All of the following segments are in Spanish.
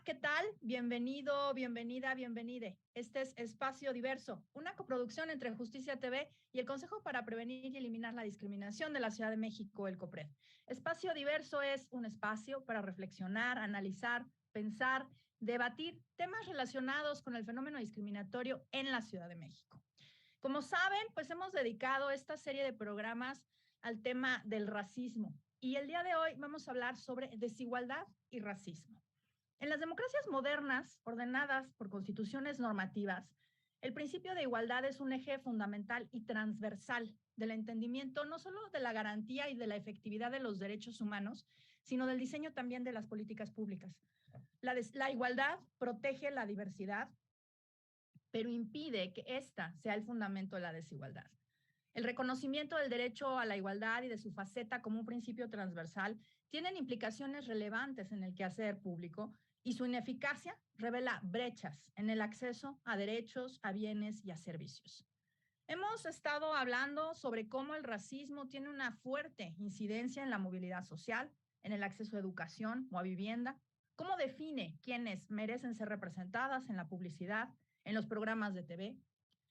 ¿qué tal? Bienvenido, bienvenida, bienvenide. Este es Espacio Diverso, una coproducción entre Justicia TV y el Consejo para Prevenir y Eliminar la Discriminación de la Ciudad de México, el COPRED. Espacio Diverso es un espacio para reflexionar, analizar, pensar, debatir temas relacionados con el fenómeno discriminatorio en la Ciudad de México. Como saben, pues hemos dedicado esta serie de programas al tema del racismo y el día de hoy vamos a hablar sobre desigualdad y racismo. En las democracias modernas, ordenadas por constituciones normativas, el principio de igualdad es un eje fundamental y transversal del entendimiento no solo de la garantía y de la efectividad de los derechos humanos, sino del diseño también de las políticas públicas. La igualdad protege la diversidad, pero impide que ésta sea el fundamento de la desigualdad. El reconocimiento del derecho a la igualdad y de su faceta como un principio transversal tienen implicaciones relevantes en el quehacer público y su ineficacia revela brechas en el acceso a derechos, a bienes y a servicios. Hemos estado hablando sobre cómo el racismo tiene una fuerte incidencia en la movilidad social, en el acceso a educación o a vivienda, cómo define quiénes merecen ser representadas en la publicidad, en los programas de TV.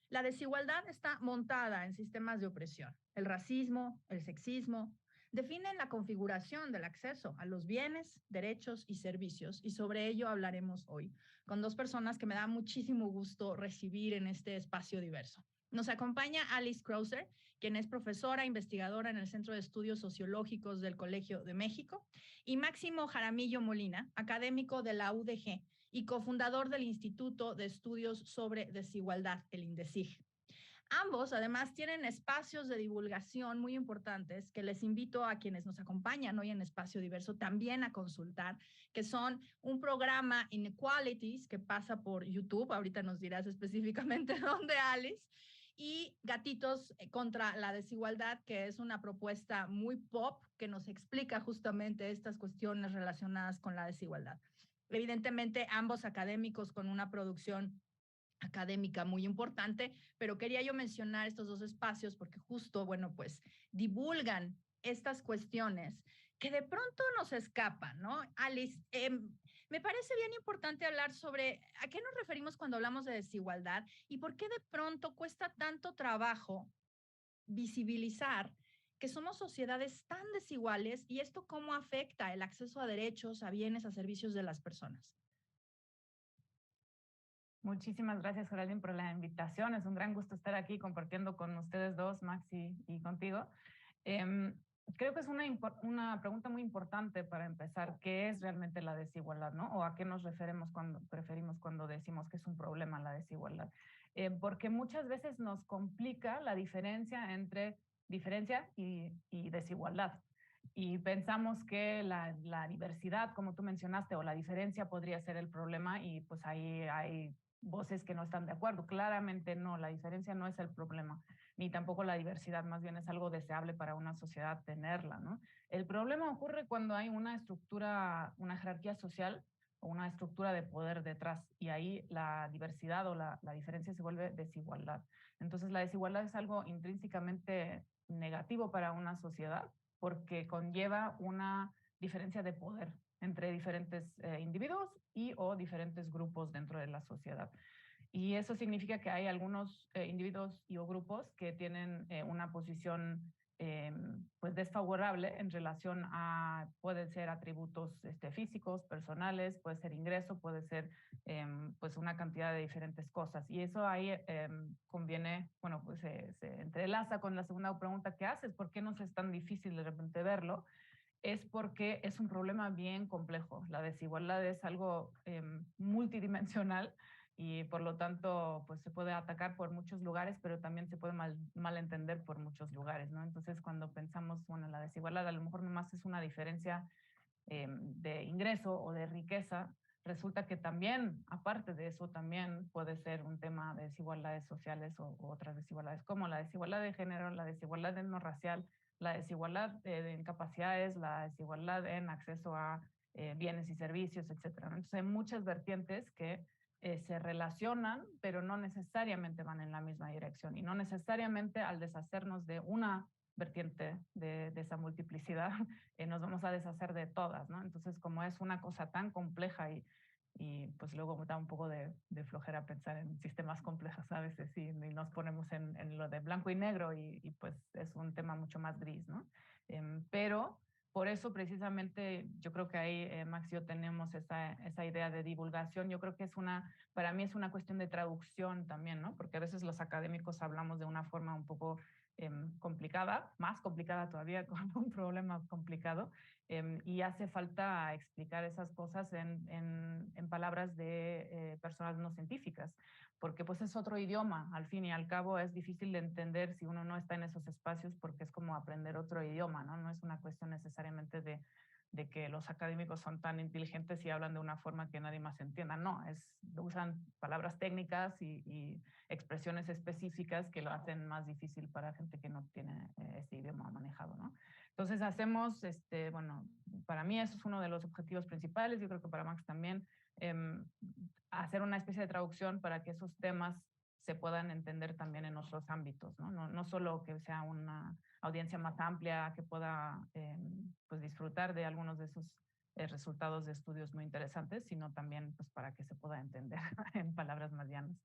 La desigualdad está montada en sistemas de opresión. El racismo, el sexismo, definen la configuración del acceso a los bienes, derechos y servicios, y sobre ello hablaremos hoy con dos personas que me da muchísimo gusto recibir en este espacio diverso. Nos acompaña Alice Krauser, quien es profesora investigadora en el Centro de Estudios Sociológicos del Colegio de México, y Máximo Jaramillo Molina, académico de la UDG y cofundador del Instituto de Estudios sobre Desigualdad, el INDECIG. Ambos, además, tienen espacios de divulgación muy importantes que les invito a quienes nos acompañan hoy en Espacio Diverso también a consultar, que son un programa Inequalities que pasa por YouTube, ahorita nos dirás específicamente dónde, Alice, y Gatitos contra la Desigualdad, que es una propuesta muy pop que nos explica justamente estas cuestiones relacionadas con la desigualdad. Evidentemente, ambos académicos con una producción académica muy importante, pero quería yo mencionar estos dos espacios porque justo, bueno, pues divulgan estas cuestiones que de pronto nos escapan, ¿no? Alice, me parece bien importante hablar sobre a qué nos referimos cuando hablamos de desigualdad y por qué de pronto cuesta tanto trabajo visibilizar que somos sociedades tan desiguales y esto cómo afecta el acceso a derechos, a bienes, a servicios de las personas. Muchísimas gracias, Geraldine, por la invitación. Es un gran gusto estar aquí compartiendo con ustedes dos, Maxi, y contigo. Creo que es una pregunta muy importante para empezar. ¿Qué es realmente la desigualdad, no? ¿O a qué nos preferimos cuando decimos que es un problema la desigualdad? Porque muchas veces nos complica la diferencia entre diferencia y desigualdad. Y pensamos que la diversidad, como tú mencionaste, o la diferencia podría ser el problema y pues ahí hay voces que no están de acuerdo. Claramente no, la diferencia no es el problema, ni tampoco la diversidad, más bien es algo deseable para una sociedad tenerla, ¿no? El problema ocurre cuando hay una estructura, una jerarquía social o una estructura de poder detrás, y ahí la diversidad o la diferencia se vuelve desigualdad. Entonces la desigualdad es algo intrínsecamente negativo para una sociedad porque conlleva una diferencia de poder entre diferentes individuos y o diferentes grupos dentro de la sociedad. Y eso significa que hay algunos individuos y o grupos que tienen una posición pues desfavorable en relación a, pueden ser atributos físicos, personales, puede ser ingreso, puede ser pues una cantidad de diferentes cosas. Y eso ahí conviene, bueno, pues se entrelaza con la segunda pregunta que haces, ¿por qué nos es tan difícil de repente verlo? Es porque es un problema bien complejo. La desigualdad es algo multidimensional y por lo tanto pues se puede atacar por muchos lugares, pero también se puede malentender por muchos lugares, ¿no? Entonces cuando pensamos, bueno, la desigualdad a lo mejor nomás es una diferencia de ingreso o de riqueza, resulta que también, aparte de eso, también puede ser un tema de desigualdades sociales o otras desigualdades, como la desigualdad de género, la desigualdad no racial, la desigualdad en capacidades, la desigualdad en acceso a bienes y servicios, etcétera. Entonces hay muchas vertientes que se relacionan, pero no necesariamente van en la misma dirección y no necesariamente al deshacernos de una vertiente de esa multiplicidad nos vamos a deshacer de todas, ¿no? Entonces, como es una cosa tan compleja y pues luego da un poco de flojera pensar en sistemas complejos a veces y nos ponemos en lo de blanco y negro y pues es un tema mucho más gris, ¿no? Pero por eso precisamente yo creo que ahí Max y yo tenemos esa idea de divulgación. Yo creo que para mí es una cuestión de traducción también, ¿no? Porque a veces los académicos hablamos de una forma un poco complicada, más complicada todavía, con un problema complicado, y hace falta explicar esas cosas en palabras de personas no científicas, porque pues es otro idioma, al fin y al cabo es difícil de entender si uno no está en esos espacios porque es como aprender otro idioma, ¿no? No es una cuestión necesariamente de que los académicos son tan inteligentes y hablan de una forma que nadie más entienda. No, usan palabras técnicas y expresiones específicas que lo hacen más difícil para gente que no tiene ese idioma manejado, ¿no? Entonces hacemos, bueno, para mí eso es uno de los objetivos principales, yo creo que para Max también, hacer una especie de traducción para que esos temas se puedan entender también en otros ámbitos, ¿no? No solo que sea una audiencia más amplia que pueda pues disfrutar de algunos de esos resultados de estudios muy interesantes, sino también pues para que se pueda entender en palabras más llanas.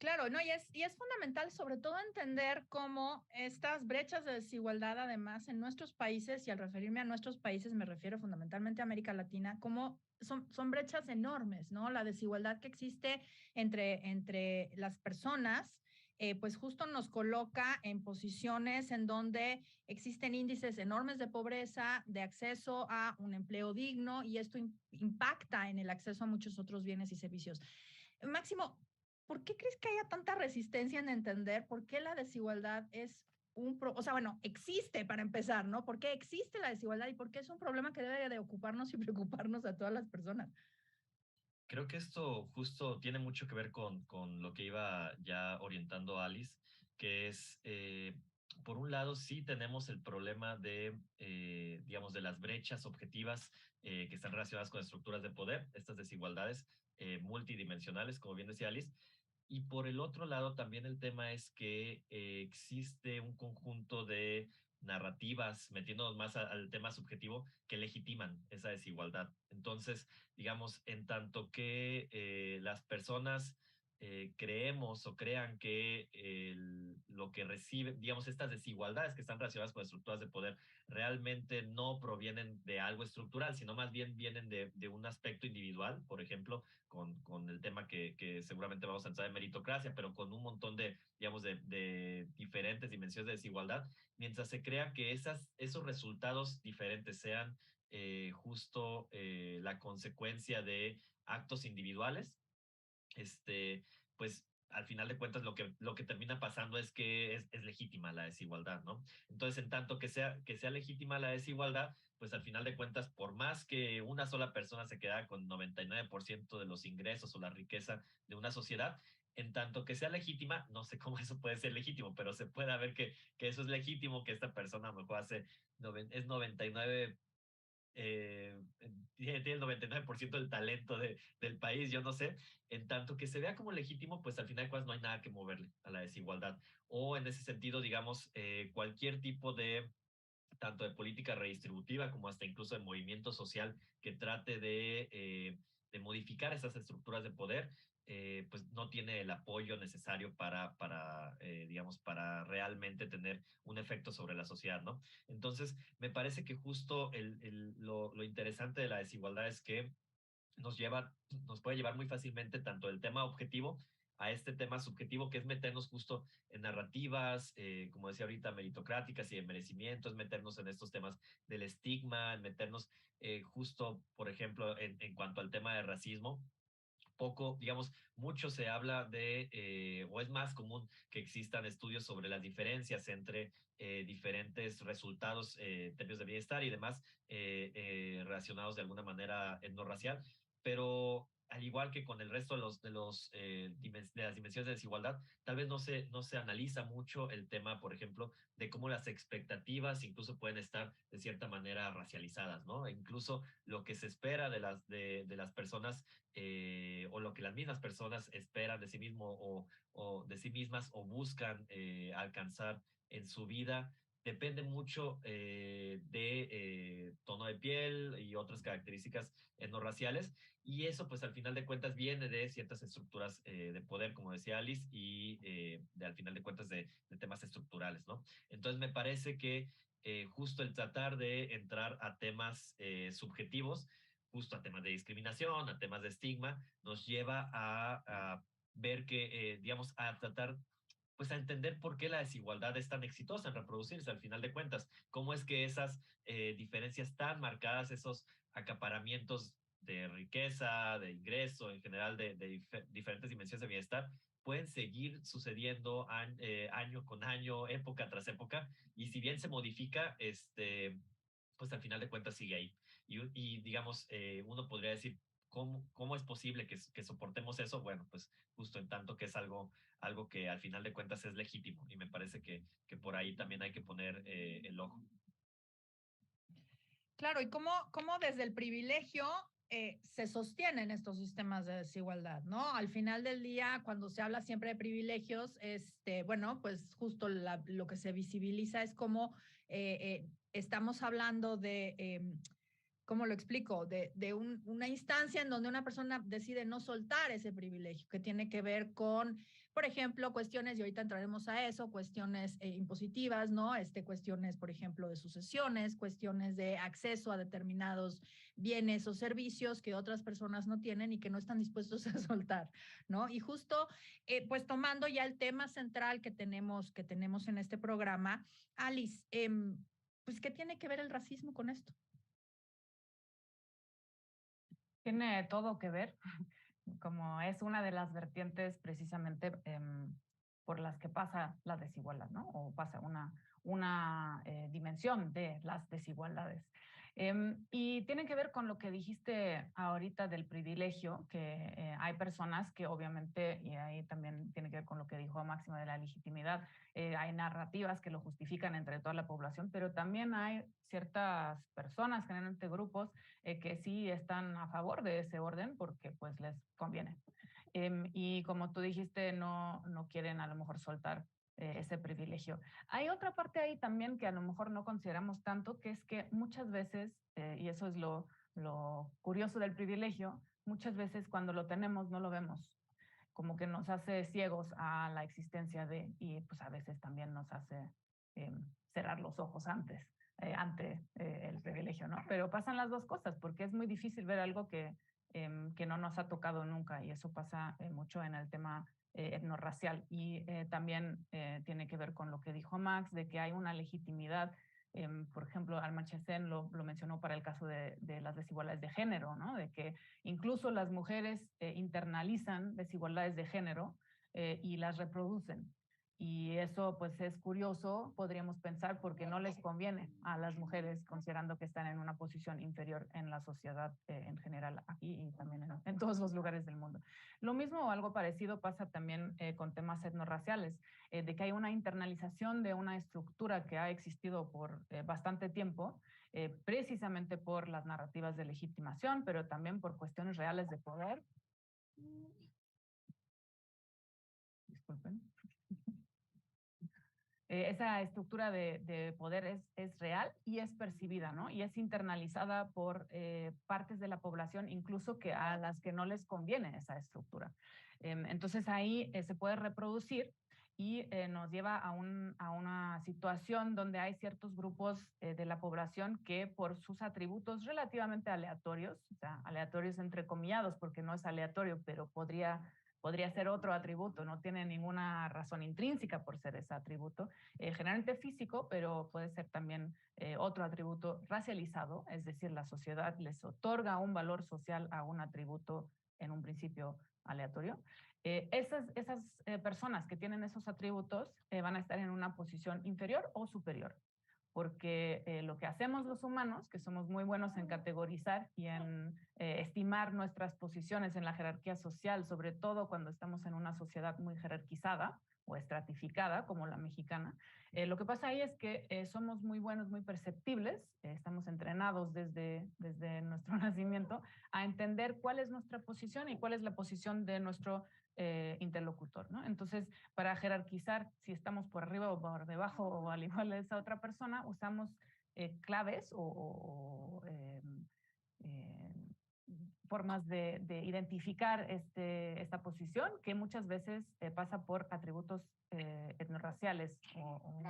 Claro, ¿no? Y es fundamental sobre todo entender cómo estas brechas de desigualdad, además, en nuestros países, y al referirme a nuestros países me refiero fundamentalmente a América Latina, cómo son brechas enormes, ¿no? La desigualdad que existe entre las personas, pues justo nos coloca en posiciones en donde existen índices enormes de pobreza, de acceso a un empleo digno, y esto impacta en el acceso a muchos otros bienes y servicios. Máximo, ¿por qué crees que haya tanta resistencia en entender por qué la desigualdad es o sea, bueno, existe para empezar, ¿no? ¿Por qué existe la desigualdad y por qué es un problema que debe de ocuparnos y preocuparnos a todas las personas? Creo que esto justo tiene mucho que ver con lo que iba ya orientando Alice, que es, por un lado, sí tenemos el problema de, digamos, de las brechas objetivas que están relacionadas con estructuras de poder, estas desigualdades multidimensionales, como bien decía Alice. Y por el otro lado, también el tema es que existe un conjunto de narrativas, metiéndonos más al tema subjetivo, que legitiman esa desigualdad. Entonces, digamos, en tanto que las personas creemos o crean que lo que reciben, digamos, estas desigualdades que están relacionadas con estructuras de poder realmente no provienen de algo estructural, sino más bien vienen de un aspecto individual, por ejemplo, con el tema que seguramente vamos a entrar en meritocracia, pero con un montón de, digamos, de diferentes dimensiones de desigualdad, mientras se crea que esos resultados diferentes sean justo la consecuencia de actos individuales, pues al final de cuentas lo que termina pasando es que es legítima la desigualdad, ¿no? Entonces, en tanto que sea legítima la desigualdad, pues al final de cuentas, por más que una sola persona se queda con 99% de los ingresos o la riqueza de una sociedad, en tanto que sea legítima, no sé cómo eso puede ser legítimo, pero se puede ver que eso es legítimo, que esta persona a lo mejor es 99 tiene el 99% del talento del país, yo no sé, en tanto que se vea como legítimo, pues al final de cuentas no hay nada que moverle a la desigualdad. O en ese sentido, digamos, cualquier tipo de, tanto de política redistributiva como hasta incluso de movimiento social que trate de modificar esas estructuras de poder, pues no tiene el apoyo necesario digamos, para realmente tener un efecto sobre la sociedad, ¿no? Entonces, me parece que justo lo interesante de la desigualdad es que nos puede llevar muy fácilmente tanto el tema objetivo a este tema subjetivo, que es meternos justo en narrativas, como decía ahorita, meritocráticas y de merecimiento, es meternos en estos temas del estigma, en meternos justo, por ejemplo, en cuanto al tema de racismo, poco, digamos, mucho se habla o es más común que existan estudios sobre las diferencias entre diferentes resultados en términos de bienestar y demás relacionados de alguna manera etnorracial, pero al igual que con el resto de las dimensiones de desigualdad, tal vez no se analiza mucho el tema, por ejemplo, de cómo las expectativas incluso pueden estar de cierta manera racializadas, ¿no? E incluso lo que se espera de las personas o lo que las mismas personas esperan de sí mismo o de sí mismas o buscan alcanzar en su vida depende mucho de tono de piel y otras características etnorraciales, y eso pues al final de cuentas viene de ciertas estructuras de poder, como decía Alice, y al final de cuentas de temas estructurales, ¿no? Entonces me parece que justo el tratar de entrar a temas subjetivos, justo a temas de discriminación, a temas de estigma, nos lleva a ver que, digamos, a tratar pues a entender por qué la desigualdad es tan exitosa en reproducirse al final de cuentas, cómo es que esas diferencias tan marcadas, esos acaparamientos de riqueza, de ingreso, en general de diferentes dimensiones de bienestar, pueden seguir sucediendo año con año, época tras época, y si bien se modifica, pues al final de cuentas sigue ahí. Y digamos, uno podría decir, ¿cómo es posible que soportemos eso? Bueno, pues justo en tanto que es algo que al final de cuentas es legítimo, y me parece que por ahí también hay que poner el ojo. Claro, y cómo desde el privilegio se sostienen estos sistemas de desigualdad, ¿no? Al final del día, cuando se habla siempre de privilegios, bueno, pues justo lo que se visibiliza es cómo estamos hablando de ¿cómo lo explico? Una instancia en donde una persona decide no soltar ese privilegio, que tiene que ver con, por ejemplo, cuestiones, y ahorita entraremos a eso, cuestiones impositivas, ¿no? Cuestiones, por ejemplo, de sucesiones, cuestiones de acceso a determinados bienes o servicios que otras personas no tienen y que no están dispuestos a soltar, ¿no? Y justo, pues tomando ya el tema central que tenemos en este programa, Alice, pues, ¿qué tiene que ver el racismo con esto? Tiene todo que ver, como es una de las vertientes precisamente por las que pasa la desigualdad, ¿no? O pasa una dimensión de las desigualdades. Y tiene que ver con lo que dijiste ahorita del privilegio, que hay personas que obviamente, y ahí también tiene que ver con lo que dijo Máxima de la legitimidad, hay narrativas que lo justifican entre toda la población, pero también hay ciertas personas, generalmente grupos, que sí están a favor de ese orden porque pues les conviene. Y como tú dijiste, no quieren a lo mejor soltar ese privilegio. Hay otra parte ahí también que a lo mejor no consideramos tanto, que es que muchas veces, y eso es lo curioso del privilegio, muchas veces cuando lo tenemos no lo vemos, como que nos hace ciegos a la existencia de, y pues a veces también nos hace cerrar los ojos ante el privilegio, ¿no? Pero pasan las dos cosas, porque es muy difícil ver algo que no nos ha tocado nunca, y eso pasa mucho en el tema etnorracial. Y también tiene que ver con lo que dijo Max, de que hay una legitimidad. Por ejemplo, Amartya Sen lo mencionó para el caso de las desigualdades de género, ¿no? De que incluso las mujeres internalizan desigualdades de género y las reproducen. Y eso pues es curioso, podríamos pensar, porque no les conviene a las mujeres, considerando que están en una posición inferior en la sociedad en general, aquí y también en todos los lugares del mundo. Lo mismo o algo parecido pasa también con temas etnorraciales, de que hay una internalización de una estructura que ha existido por bastante tiempo, precisamente por las narrativas de legitimación, pero también por cuestiones reales de poder. Disculpen. Esa estructura de poder es real y es percibida, ¿no? Y es internalizada por partes de la población, incluso que a las que no les conviene esa estructura. Entonces ahí se puede reproducir y nos lleva a una situación donde hay ciertos grupos de la población que por sus atributos relativamente aleatorios, o sea, aleatorios entrecomillados, porque no es aleatorio, pero podría ser otro atributo, no tiene ninguna razón intrínseca por ser ese atributo, generalmente físico, pero puede ser también otro atributo racializado, es decir, la sociedad les otorga un valor social a un atributo en un principio aleatorio. Esas personas que tienen esos atributos van a estar en una posición inferior o superior, porque lo que hacemos los humanos, que somos muy buenos en categorizar y en estimar nuestras posiciones en la jerarquía social, sobre todo cuando estamos en una sociedad muy jerarquizada, o estratificada como la mexicana. Lo que pasa ahí es que somos muy buenos, muy perceptibles, estamos entrenados desde nuestro nacimiento a entender cuál es nuestra posición y cuál es la posición de nuestro interlocutor, ¿no? Entonces, para jerarquizar si estamos por arriba o por debajo o al igual de esa otra persona, usamos claves o formas de identificar esta posición, que muchas veces pasa por atributos etnorraciales o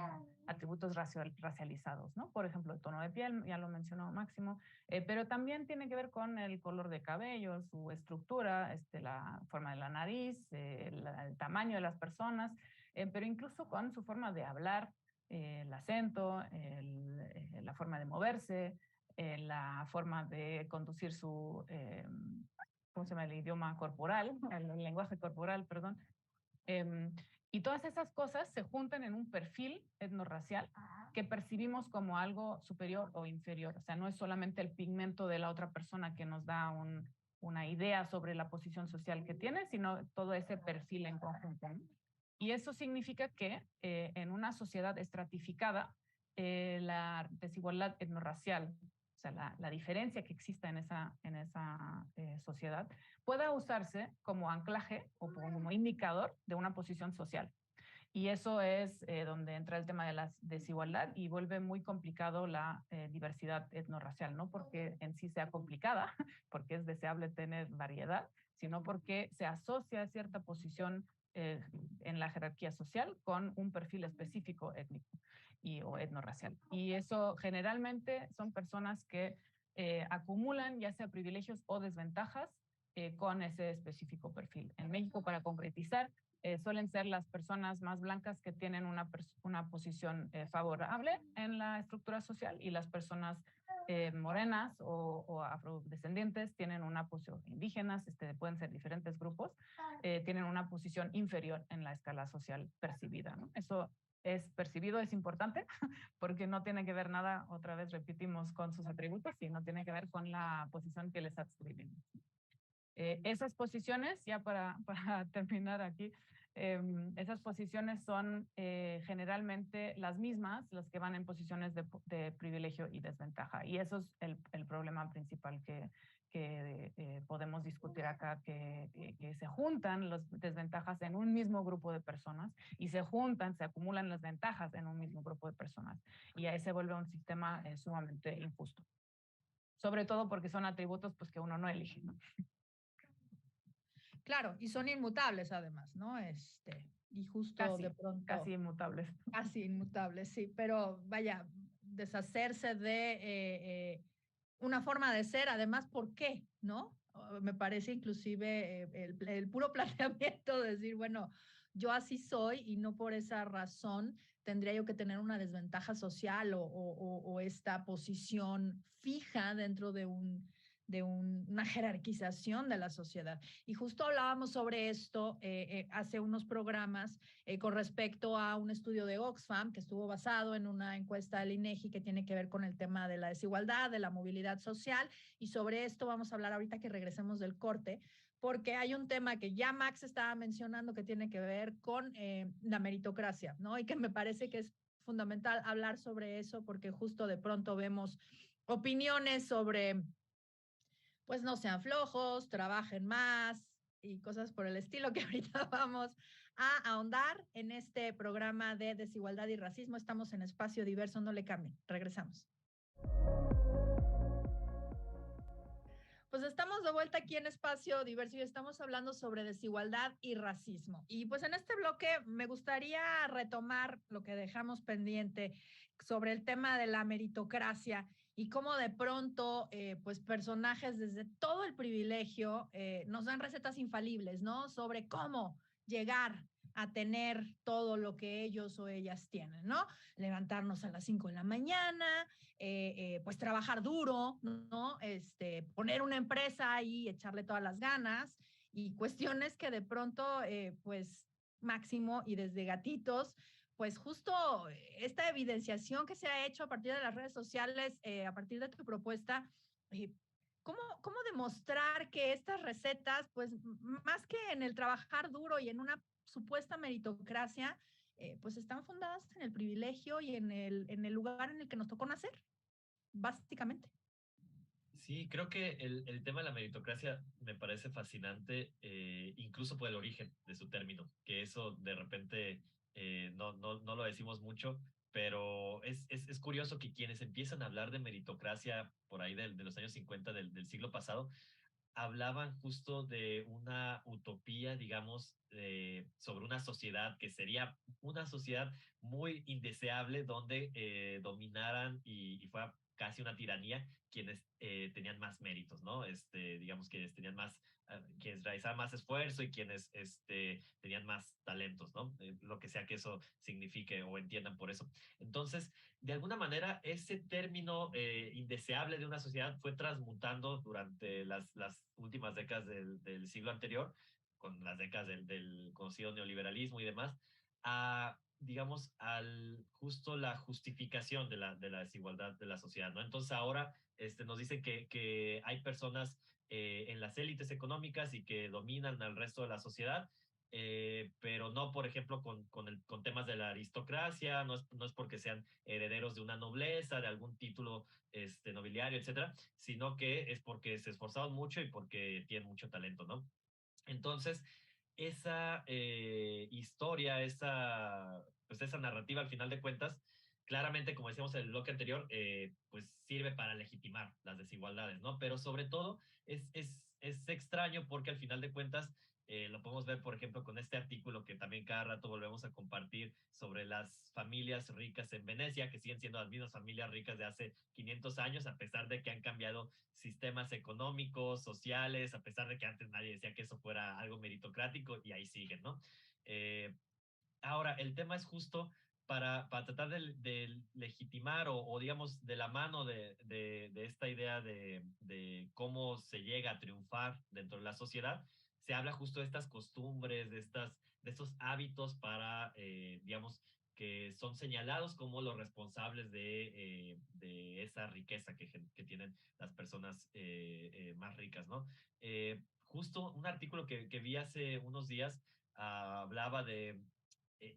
atributos racializados, ¿no? Por ejemplo, el tono de piel, ya lo mencionó Máximo, pero también tiene que ver con el color de cabello, su estructura, la forma de la nariz, el tamaño de las personas, pero incluso con su forma de hablar, el acento, la forma de moverse, la forma de conducir su, ¿cómo se llama? El idioma corporal, el lenguaje corporal, perdón. Y todas esas cosas se juntan en un perfil etnorracial que percibimos como algo superior o inferior. O sea, no es solamente el pigmento de la otra persona que nos da una idea sobre la posición social que tiene, sino todo ese perfil en conjunto, ¿no? Y eso significa que en una sociedad estratificada, la desigualdad etnorracial, o sea, la diferencia que exista en esa sociedad, pueda usarse como anclaje o como indicador de una posición social. Y eso es donde entra el tema de la desigualdad y vuelve muy complicado la diversidad etnorracial, no porque en sí sea complicada, porque es deseable tener variedad, sino porque se asocia cierta posición en la jerarquía social con un perfil específico étnico o etnorracial. Y eso generalmente son personas que acumulan ya sea privilegios o desventajas con ese específico perfil. En México, para concretizar, suelen ser las personas más blancas que tienen una posición favorable en la estructura social y las personas morenas o afrodescendientes tienen una posición, indígenas, pueden ser diferentes grupos, tienen una posición inferior en la escala social percibida, ¿no? Eso es percibido, es importante, porque no tiene que ver nada, otra vez repetimos, con sus atributos, sino tiene que ver con la posición que les atribuimos. Esas posiciones, ya para terminar aquí, esas posiciones son generalmente las mismas, las que van en posiciones de privilegio y desventaja. Y eso es el problema principal que podemos discutir acá, que se juntan las desventajas en un mismo grupo de personas y se acumulan las ventajas en un mismo grupo de personas. Y ahí se vuelve un sistema sumamente injusto. Sobre todo porque son atributos pues, que uno no elige, ¿no? Claro, y son inmutables además, ¿no? Y justo de pronto. Casi inmutables. Casi inmutables, sí, pero vaya, deshacerse de una forma de ser, además, ¿por qué? ¿No? Me parece inclusive el puro planteamiento de decir, bueno, yo así soy y no por esa razón tendría yo que tener una desventaja social o esta posición fija dentro de una jerarquización de la sociedad. Y justo hablábamos sobre esto hace unos programas con respecto a un estudio de Oxfam que estuvo basado en una encuesta del INEGI que tiene que ver con el tema de la desigualdad, de la movilidad social, y sobre esto vamos a hablar ahorita que regresemos del corte, porque hay un tema que ya Max estaba mencionando que tiene que ver con la meritocracia, ¿no? Y que me parece que es fundamental hablar sobre eso porque justo de pronto vemos opiniones sobre pues no sean flojos, trabajen más y cosas por el estilo que ahorita vamos a ahondar en este programa de desigualdad y racismo. Estamos en Espacio Diverso, no le cambien. Regresamos. Pues estamos de vuelta aquí en Espacio Diverso y estamos hablando sobre desigualdad y racismo. Y pues en este bloque me gustaría retomar lo que dejamos pendiente sobre el tema de la meritocracia y cómo de pronto, pues personajes desde todo el privilegio nos dan recetas infalibles, ¿no? Sobre cómo llegar a tener todo lo que ellos o ellas tienen, ¿no? Levantarnos a las 5 de la mañana, pues trabajar duro, ¿no? Poner una empresa y echarle todas las ganas y cuestiones que de pronto, pues Máximo y desde Gatitos, pues justo esta evidenciación que se ha hecho a partir de las redes sociales, a partir de tu propuesta, ¿Cómo demostrar que estas recetas, pues más que en el trabajar duro y en una supuesta meritocracia, pues están fundadas en el privilegio y en el lugar en el que nos tocó nacer, básicamente? Sí, creo que el tema de la meritocracia me parece fascinante, incluso por el origen de su término, que eso de repente no lo decimos mucho, pero es curioso que quienes empiezan a hablar de meritocracia por ahí de los años 50 del siglo pasado, hablaban justo de una utopía, digamos, sobre una sociedad que sería una sociedad muy indeseable donde dominaran y fuera casi una tiranía quienes tenían más méritos, ¿no? Digamos, quienes tenían más, quienes realizaban más esfuerzo y quienes tenían más talentos, ¿no? Lo que sea que eso signifique o entiendan por eso. Entonces, de alguna manera, ese término indeseable de una sociedad fue transmutando durante las últimas décadas del siglo anterior, con las décadas del conocido neoliberalismo y demás, a, digamos, al justo la justificación de la desigualdad de la sociedad, ¿no? Entonces ahora nos dicen que hay personas en las élites económicas y que dominan al resto de la sociedad, pero no, por ejemplo, con temas de la aristocracia, no es porque sean herederos de una nobleza, de algún título nobiliario, etcétera, sino que es porque se esforzaron mucho y porque tienen mucho talento, ¿no? Entonces, esa historia, pues esa narrativa, al final de cuentas, claramente, como decíamos en el bloque anterior, pues sirve para legitimar las desigualdades, ¿no? Pero sobre todo es extraño porque al final de cuentas lo podemos ver, por ejemplo, con este artículo que también cada rato volvemos a compartir sobre las familias ricas en Venecia, que siguen siendo las mismas familias ricas de hace 500 años, a pesar de que han cambiado sistemas económicos, sociales, a pesar de que antes nadie decía que eso fuera algo meritocrático, y ahí siguen, ¿no? Eh, Ahora, el tema es justo para tratar de legitimar o, digamos, de la mano de esta idea de cómo se llega a triunfar dentro de la sociedad, se habla justo de estas costumbres, de estos hábitos para, digamos, que son señalados como los responsables de esa riqueza que tienen las personas más ricas, ¿no? Justo un artículo que vi hace unos días hablaba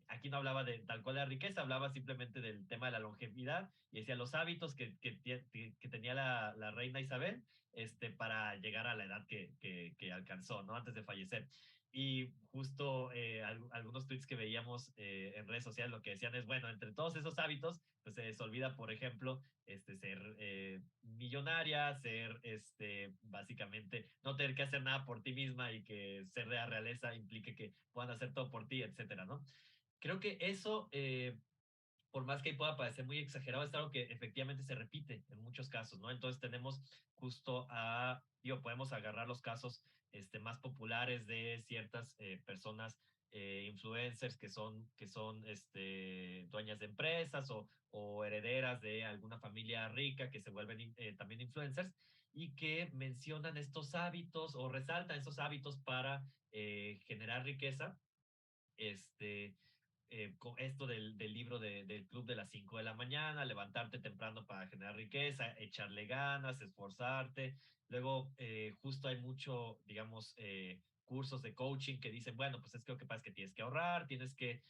aquí no hablaba de tal cual la riqueza, hablaba simplemente del tema de la longevidad y decía los hábitos que tenía la reina Isabel para llegar a la edad que alcanzó, ¿no? Antes de fallecer. Y justo algunos tweets que veíamos en redes sociales lo que decían es, bueno, entre todos esos hábitos, pues se les olvida, por ejemplo, ser millonaria, ser básicamente no tener que hacer nada por ti misma y que ser de la realeza implique que puedan hacer todo por ti, etcétera, ¿no? Creo que eso, por más que pueda parecer muy exagerado, es algo que efectivamente se repite en muchos casos, ¿no? Entonces tenemos justo podemos agarrar los casos más populares de ciertas personas, influencers que son dueñas de empresas o herederas de alguna familia rica que se vuelven también influencers y que mencionan estos hábitos o resaltan esos hábitos para generar riqueza. Este, con esto del libro del club de las 5 de la mañana, levantarte temprano para generar riqueza, echarle ganas, esforzarte. Luego, justo hay mucho, digamos, cursos de coaching que dicen, bueno, pues es que lo que pasa es que tienes que ahorrar, tienes que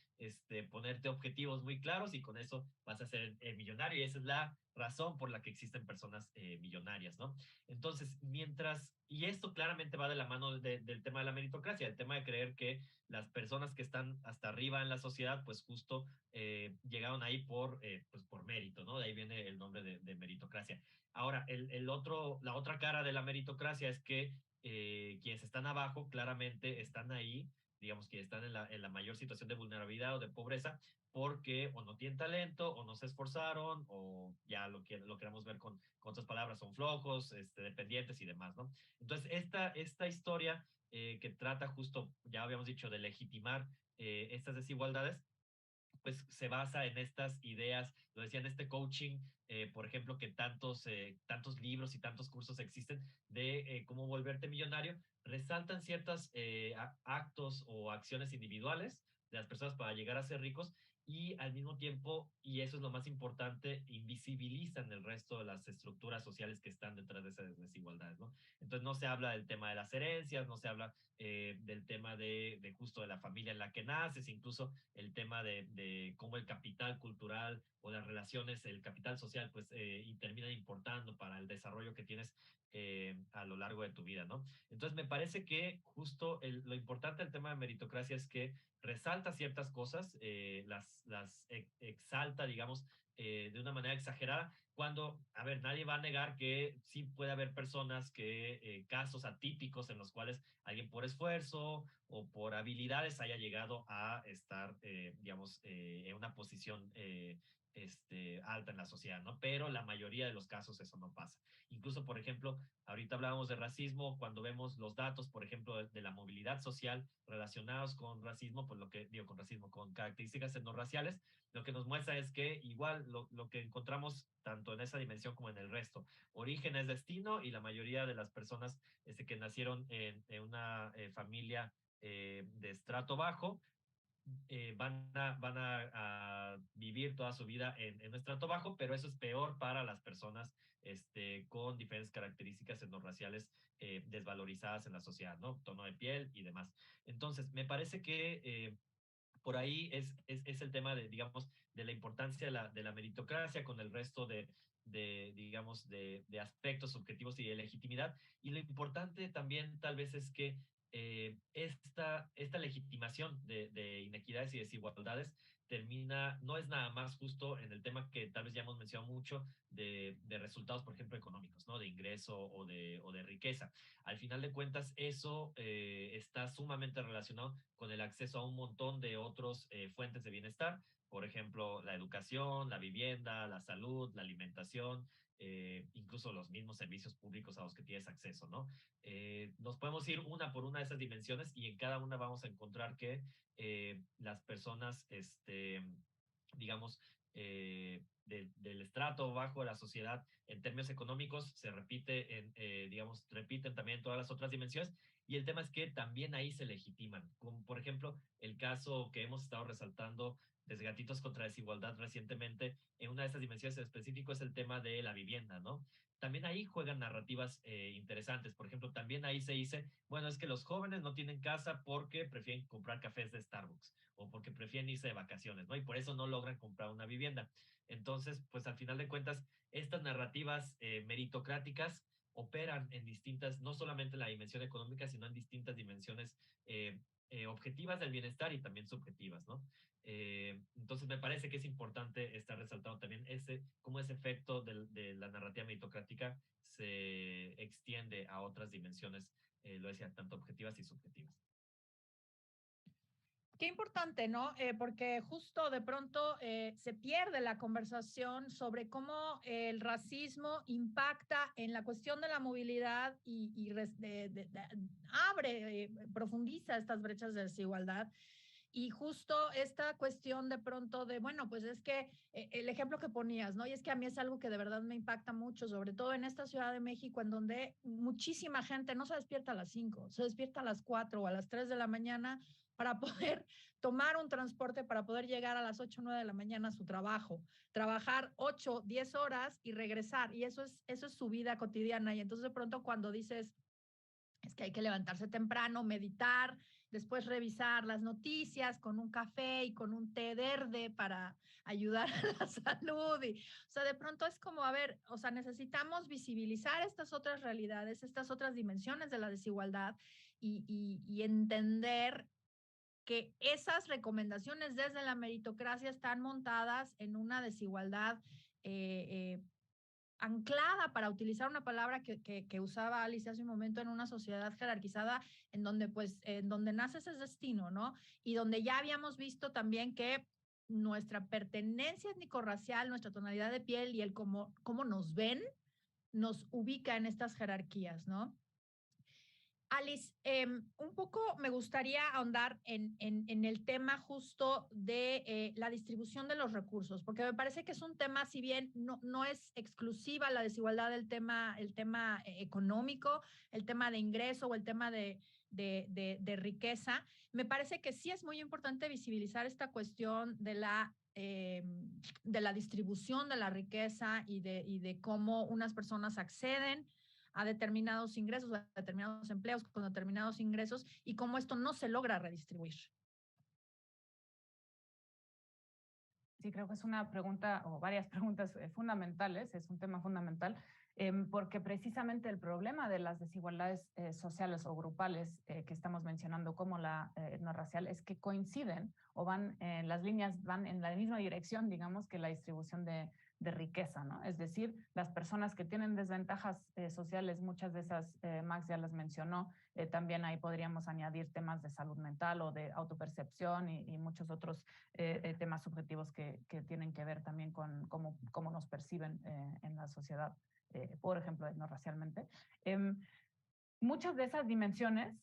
ponerte objetivos muy claros y con eso vas a ser millonario. Y esa es la razón por la que existen personas millonarias, ¿no? Entonces, y esto claramente va de la mano del tema de la meritocracia, el tema de creer que las personas que están hasta arriba en la sociedad, pues justo llegaron ahí pues por mérito, ¿no? De ahí viene el nombre de meritocracia. Ahora, la otra cara de la meritocracia es que quienes están abajo claramente están ahí, digamos que están en la mayor situación de vulnerabilidad o de pobreza, porque o no tienen talento, o no se esforzaron, o ya lo queremos ver con otras palabras, son flojos, dependientes y demás, ¿no? Entonces, esta historia que trata justo, ya habíamos dicho, de legitimar estas desigualdades, pues se basa en estas ideas, lo decía en este coaching, por ejemplo, que tantos libros y tantos cursos existen de cómo volverte millonario, resaltan ciertos actos o acciones individuales de las personas para llegar a ser ricos y al mismo tiempo, y eso es lo más importante, invisibilizan el resto de las estructuras sociales que están detrás de esas desigualdades, ¿no? Entonces no se habla del tema de las herencias, no se habla del tema de justo de la familia en la que naces, incluso el tema de cómo el capital cultural o las relaciones, el capital social, pues y termina importando para el desarrollo que tienes a lo largo de tu vida, ¿no? Entonces me parece que justo lo importante del tema de meritocracia es que resalta ciertas cosas, las exalta, digamos, de una manera exagerada, cuando, a ver, nadie va a negar que sí puede haber personas casos atípicos en los cuales alguien por esfuerzo o por habilidades haya llegado a estar, digamos, en una posición alta en la sociedad, ¿no? Pero la mayoría de los casos eso no pasa. Incluso, por ejemplo, ahorita hablábamos de racismo, cuando vemos los datos, por ejemplo, de la movilidad social relacionados con racismo, pues lo que digo con racismo, con características etnorraciales, lo que nos muestra es que igual lo que encontramos tanto en esa dimensión como en el resto, origen es destino y la mayoría de las personas que nacieron en una familia de estrato bajo, van a vivir toda su vida en un estrato bajo, pero eso es peor para las personas con diferentes características etnorraciales desvalorizadas en la sociedad, ¿no? Tono de piel y demás. Entonces, me parece que por ahí es el tema de, digamos, de la importancia de la meritocracia con el resto digamos, de aspectos subjetivos y de legitimidad. Y lo importante también tal vez es que esta legitimación de inequidades y desigualdades no es nada más justo en el tema que tal vez ya hemos mencionado mucho de resultados, por ejemplo, económicos, ¿no? De ingreso o de riqueza. Al final de cuentas, eso está sumamente relacionado con el acceso a un montón de otros fuentes de bienestar, por ejemplo, la educación, la vivienda, la salud, la alimentación, incluso los mismos servicios públicos a los que tienes acceso, ¿no? Nos podemos ir una por una de esas dimensiones y en cada una vamos a encontrar que las personas, digamos, del estrato bajo de la sociedad en términos económicos se digamos, repiten también todas las otras dimensiones y el tema es que también ahí se legitiman, como por ejemplo el caso que hemos estado resaltando desde Gatitos contra Desigualdad recientemente, en una de estas dimensiones en específico es el tema de la vivienda, ¿no? También ahí juegan narrativas interesantes. Por ejemplo, también ahí se dice, bueno, es que los jóvenes no tienen casa porque prefieren comprar cafés de Starbucks o porque prefieren irse de vacaciones, ¿no? Y por eso no logran comprar una vivienda. Entonces, pues al final de cuentas, estas narrativas meritocráticas operan en distintas, no solamente en la dimensión económica, sino en distintas dimensiones objetivas del bienestar y también subjetivas, ¿no? Entonces me parece que es importante estar resaltando también cómo ese efecto de la narrativa meritocrática se extiende a otras dimensiones, lo decía, tanto objetivas y subjetivas. Qué importante, ¿no? Porque justo de pronto se pierde la conversación sobre cómo el racismo impacta en la cuestión de la movilidad y abre, profundiza estas brechas de desigualdad. Y justo esta cuestión de pronto de, bueno, pues es que el ejemplo que ponías, ¿no? Y es que a mí es algo que de verdad me impacta mucho, sobre todo en esta Ciudad de México, en donde muchísima gente no se despierta a las 5, se despierta a las 4 o a las 3 de la mañana para poder tomar un transporte, para poder llegar a las 8 o 9 de la mañana a su trabajo, trabajar 8, 10 horas y regresar. Y eso es su vida cotidiana. Y entonces de pronto cuando dices, es que hay que levantarse temprano, meditar, después revisar las noticias con un café y con un té verde para ayudar a la salud. O sea, de pronto es como, a ver, o sea, necesitamos visibilizar estas otras realidades, estas otras dimensiones de la desigualdad y entender que esas recomendaciones desde la meritocracia están montadas en una desigualdad anclada, para utilizar una palabra que usaba Alice hace un momento, en una sociedad jerarquizada en donde pues en donde naces es destino, ¿no? Y donde ya habíamos visto también que nuestra pertenencia étnico-racial, nuestra tonalidad de piel y el cómo nos ven, nos ubica en estas jerarquías, ¿no? Alice, un poco me gustaría ahondar en el tema justo de la distribución de los recursos, porque me parece que es un tema, si bien no es exclusiva la desigualdad del el tema económico, el tema de ingreso o el tema de riqueza, me parece que sí es muy importante visibilizar esta cuestión de la distribución de la riqueza y de cómo unas personas acceden a determinados ingresos, a determinados empleos con determinados ingresos y cómo esto no se logra redistribuir. Sí, creo que es una pregunta o varias preguntas fundamentales, es un tema fundamental, porque precisamente el problema de las desigualdades sociales o grupales que estamos mencionando como la etnorracial es que coinciden o van, las líneas van en la misma dirección, digamos, que la distribución de riqueza, ¿no? Es decir, las personas que tienen desventajas sociales, muchas de esas Max ya las mencionó, también ahí podríamos añadir temas de salud mental o de autopercepción y muchos otros temas subjetivos que tienen que ver también con cómo nos perciben en la sociedad, por ejemplo, etnorracialmente. Muchas de esas dimensiones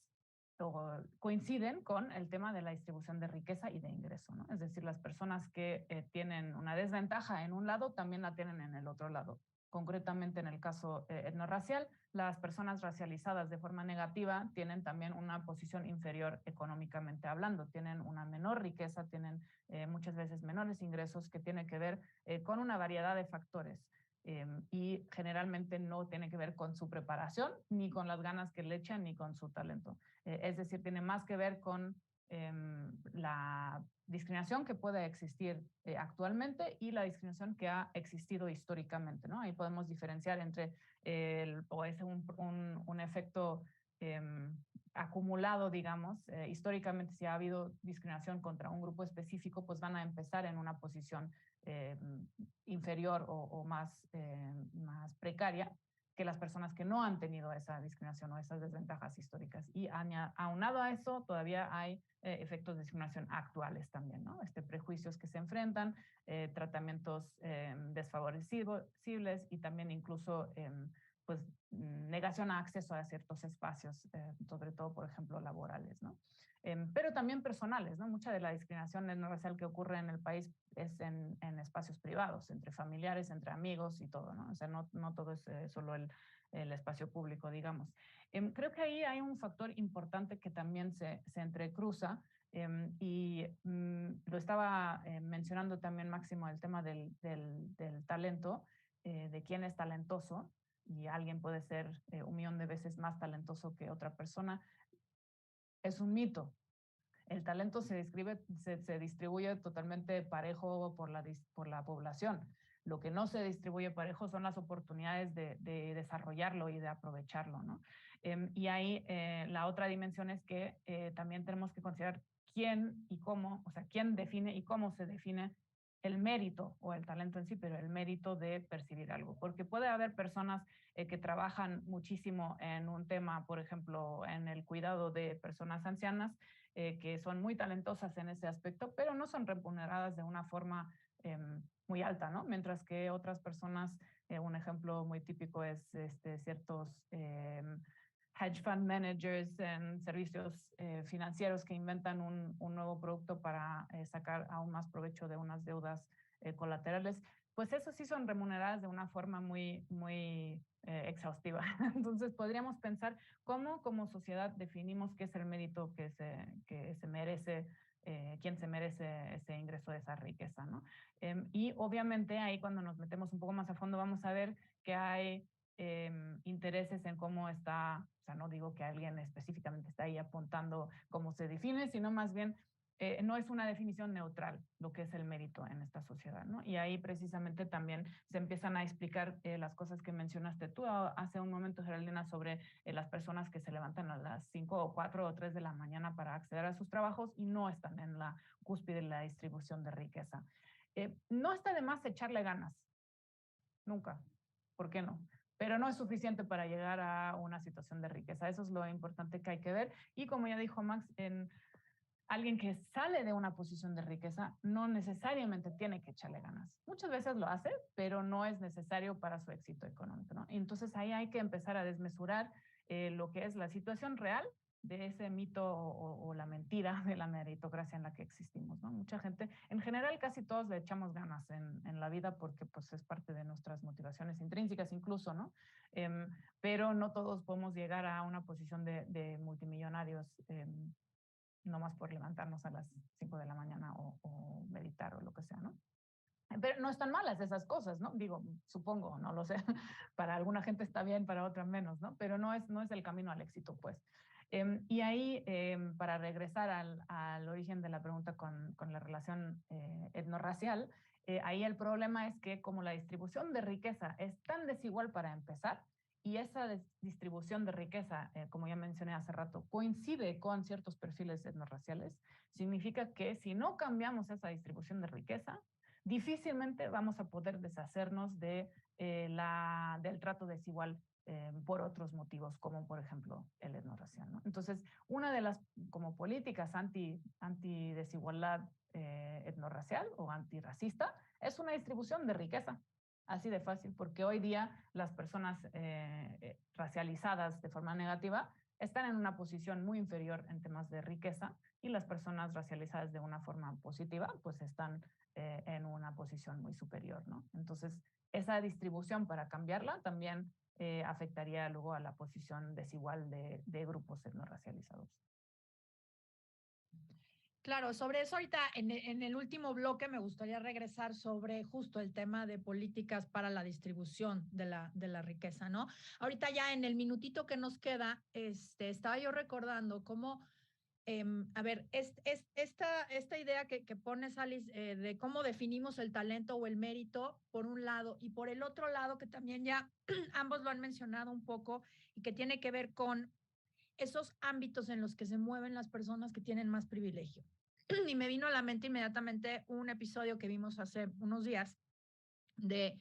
coinciden con el tema de la distribución de riqueza y de ingreso, ¿no? Es decir, las personas que tienen una desventaja en un lado también la tienen en el otro lado. Concretamente, en el caso etnorracial, las personas racializadas de forma negativa tienen también una posición inferior económicamente hablando, tienen una menor riqueza, tienen muchas veces menores ingresos que tiene que ver con una variedad de factores. Y generalmente no tiene que ver con su preparación, ni con las ganas que le echan, ni con su talento. Es decir, tiene más que ver con la discriminación que puede existir actualmente y la discriminación que ha existido históricamente, ¿no? Ahí podemos diferenciar entre o es un efecto acumulado, digamos. Históricamente, si ha habido discriminación contra un grupo específico, pues van a empezar en una posición inferior o más precaria que las personas que no han tenido esa discriminación o esas desventajas históricas. Y aunado a eso, todavía hay efectos de discriminación actuales también, ¿no? Prejuicios que se enfrentan, tratamientos desfavorecibles y también incluso pues negación a acceso a ciertos espacios, sobre todo, por ejemplo, laborales, ¿no? Pero también personales, ¿no? Mucha de la discriminación etnorracial que ocurre en el país es en espacios privados, entre familiares, entre amigos y todo, ¿no? O sea, no todo es solo el espacio público, digamos. Creo que ahí hay un factor importante que también se entrecruza, y lo estaba mencionando también Máximo, el tema del talento, de quién es talentoso, y alguien puede ser 1,000,000 de veces más talentoso que otra persona. Es un mito. El talento se distribuye totalmente parejo por la población. Lo que no se distribuye parejo son las oportunidades de desarrollarlo y de aprovecharlo, ¿no? Y ahí la otra dimensión es que también tenemos que considerar quién y cómo, o sea, quién define y cómo se define el mérito o el talento en sí, pero el mérito de percibir algo. Porque puede haber personas que trabajan muchísimo en un tema, por ejemplo, en el cuidado de personas ancianas, que son muy talentosas en ese aspecto, pero no son remuneradas de una forma muy alta, ¿no? Mientras que otras personas, un ejemplo muy típico es ciertos hedge fund managers en servicios financieros que inventan un nuevo producto para sacar aún más provecho de unas deudas colaterales, pues eso sí son remuneradas de una forma muy exhaustiva. Entonces podríamos pensar cómo como sociedad definimos qué es el mérito que se merece, quién se merece ese ingreso de esa riqueza, ¿no? Y obviamente ahí cuando nos metemos un poco más a fondo vamos a ver que hay intereses en cómo está, o sea, no digo que alguien específicamente está ahí apuntando cómo se define, sino más bien no es una definición neutral lo que es el mérito en esta sociedad, ¿no? Y ahí precisamente también se empiezan a explicar las cosas que mencionaste tú hace un momento, Geraldina, sobre las personas que se levantan a las 5 o 4 o 3 de la mañana para acceder a sus trabajos y no están en la cúspide de la distribución de riqueza. No está de más echarle ganas, nunca, ¿por qué no? Pero no es suficiente para llegar a una situación de riqueza. Eso es lo importante que hay que ver. Y como ya dijo Max, en alguien que sale de una posición de riqueza no necesariamente tiene que echarle ganas. Muchas veces lo hace, pero no es necesario para su éxito económico, ¿no? Entonces ahí hay que empezar a desmesurar lo que es la situación real de ese mito o la mentira de la meritocracia en la que existimos, ¿no? Mucha gente, en general casi todos le echamos ganas en la vida porque pues es parte de nuestras motivaciones intrínsecas incluso, ¿no? Pero no todos podemos llegar a una posición de multimillonarios nomás por levantarnos a las 5 de la mañana o meditar o lo que sea, ¿no? Pero no están malas esas cosas, ¿no? Digo, supongo, no lo sé. Para alguna gente está bien, para otra menos, ¿no? Pero no es el camino al éxito, pues. Y ahí, para regresar al origen de la pregunta con la relación etnorracial, ahí el problema es que como la distribución de riqueza es tan desigual para empezar, y esa distribución de riqueza, como ya mencioné hace rato, coincide con ciertos perfiles etnorraciales, significa que si no cambiamos esa distribución de riqueza, difícilmente vamos a poder deshacernos del trato desigual por otros motivos, como por ejemplo el etnorracial, ¿no? Entonces, una de las como políticas anti-desigualdad etnorracial o antirracista es una distribución de riqueza, así de fácil, porque hoy día las personas racializadas de forma negativa están en una posición muy inferior en temas de riqueza y las personas racializadas de una forma positiva pues están en una posición muy superior, ¿no? Entonces, esa distribución para cambiarla también afectaría luego a la posición desigual de grupos etnorracializados. Claro, sobre eso ahorita en el último bloque me gustaría regresar sobre justo el tema de políticas para la distribución de la riqueza, ¿no? Ahorita ya en el minutito que nos queda, estaba yo recordando cómo a ver, esta idea que pones, Alice, de cómo definimos el talento o el mérito, por un lado, y por el otro lado, que también ya ambos lo han mencionado un poco, y que tiene que ver con esos ámbitos en los que se mueven las personas que tienen más privilegio. Y me vino a la mente inmediatamente un episodio que vimos hace unos días de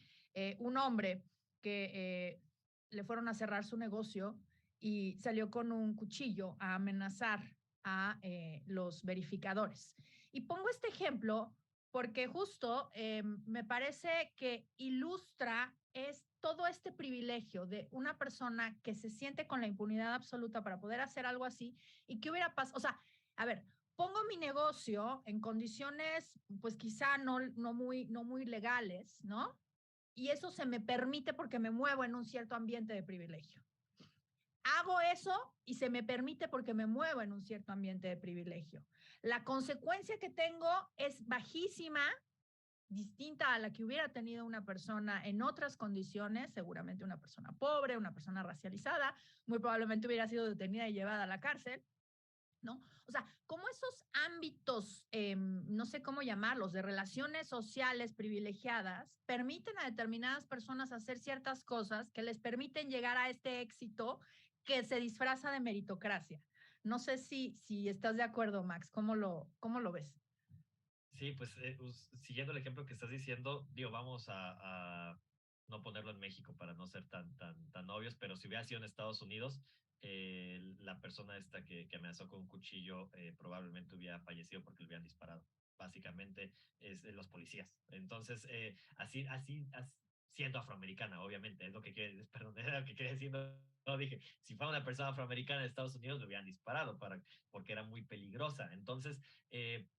un hombre que le fueron a cerrar su negocio y salió con un cuchillo a amenazar a los verificadores. Y pongo este ejemplo porque justo me parece que ilustra todo este privilegio de una persona que se siente con la impunidad absoluta para poder hacer algo así y que hubiera pasado, o sea, a ver, pongo mi negocio en condiciones, pues quizá no muy legales, ¿no? Y eso se me permite porque me muevo en un cierto ambiente de privilegio. Hago eso y se me permite porque me muevo en un cierto ambiente de privilegio. La consecuencia que tengo es bajísima, distinta a la que hubiera tenido una persona en otras condiciones, seguramente una persona pobre, una persona racializada, muy probablemente hubiera sido detenida y llevada a la cárcel, ¿no? O sea, como esos ámbitos, no sé cómo llamarlos, de relaciones sociales privilegiadas, permiten a determinadas personas hacer ciertas cosas que les permiten llegar a este éxito que se disfraza de meritocracia. No sé si estás de acuerdo, Max, ¿cómo lo ves? Sí, pues siguiendo el ejemplo que estás diciendo, digo, vamos a no ponerlo en México para no ser tan obvios, pero si hubiera sido en Estados Unidos, la persona esta que amenazó con un cuchillo probablemente hubiera fallecido porque le hubieran disparado. Básicamente es de los policías. Entonces, así, siendo afroamericana, obviamente, es lo que quiere, perdón, es lo que quería decir. No, dije, si fuera una persona afroamericana en Estados Unidos, le hubieran disparado porque era muy peligrosa. Entonces,